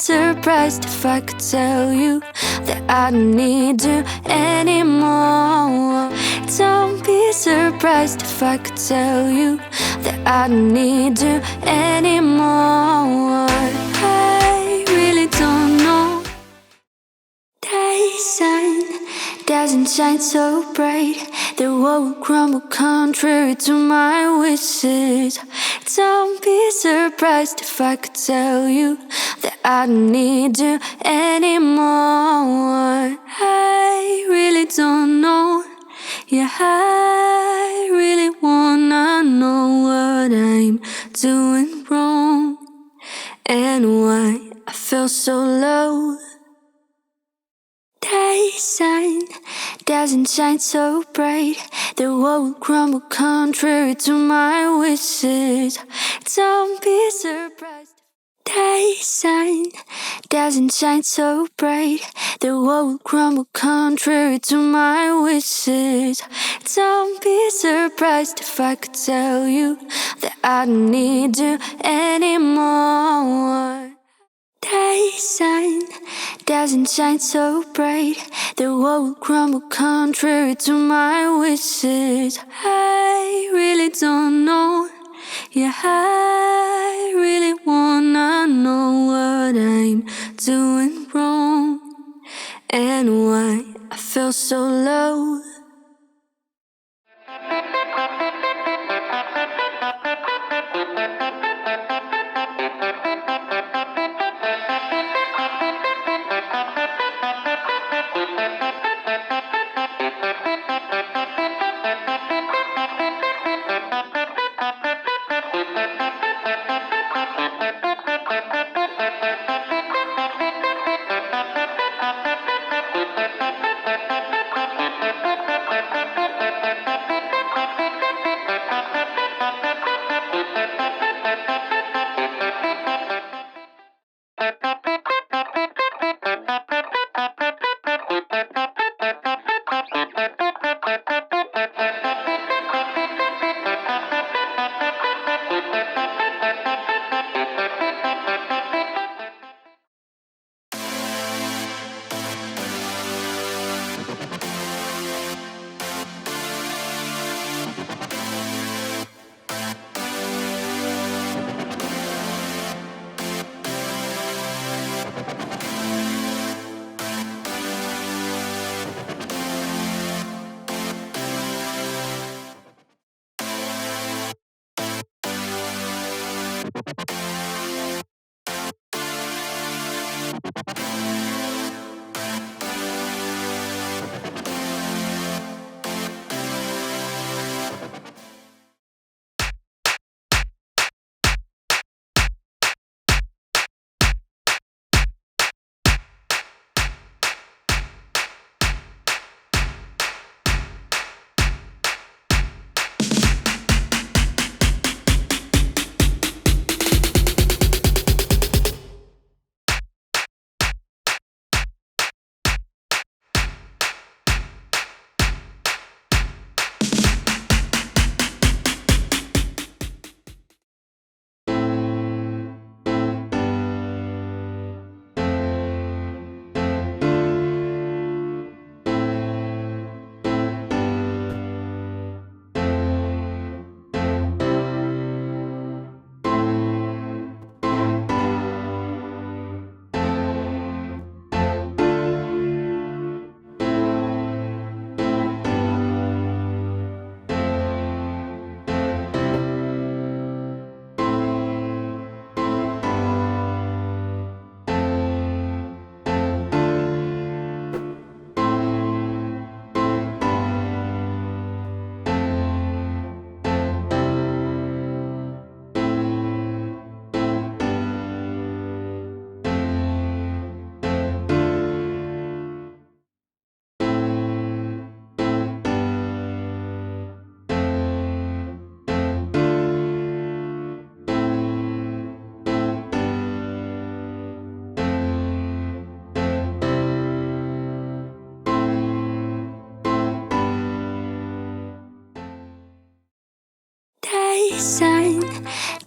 surprised if I could tell you that I don't need you anymore. Don't be surprised if I could tell you that I don't need you anymore. I really don't know. Day sun doesn't shine so bright, the world will crumble contrary to my wishes. Don't be surprised if I could tell you that I don't need you anymore. I really don't know. Yeah, I really wanna know what I'm doing wrong and why I feel so low. Day sun doesn't shine so bright, the world will crumble contrary to my wishes. Don't be surprised. Day sun doesn't shine so bright, the world will crumble contrary to my wishes. Don't be surprised if I could tell you that I don't need you anymore. Day sun doesn't shine so bright, the world will crumble contrary to my wishes. I really don't know. Yeah, I really wanna know what I'm doing wrong and why I feel so low.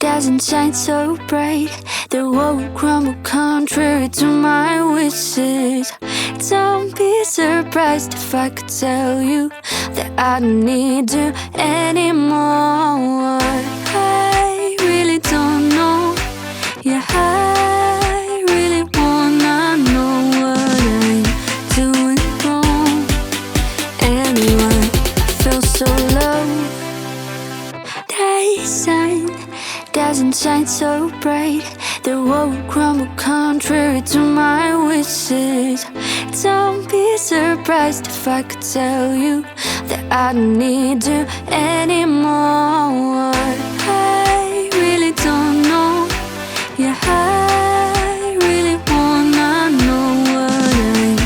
doesn't shine so bright. The world will crumble contrary to my wishes. Don't be surprised if I could tell you that I don't need you anymore. I really don't know. Yeah, I really wanna know what I'm doing wrong. Anyway, I feel so low. Sun doesn't shine so bright. The world will crumble contrary to my wishes. Don't be surprised if I could tell you that I don't need you anymore. I really don't know. Yeah, I really wanna know what I'm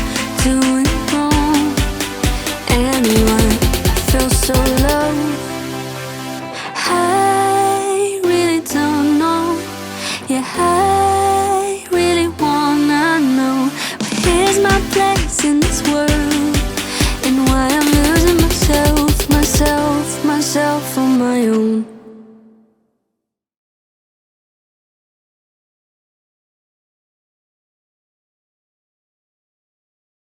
doing wrong. Anyway, I feel so low. Yeah, I really wanna know where's my place in this world, and why I'm losing myself on my own.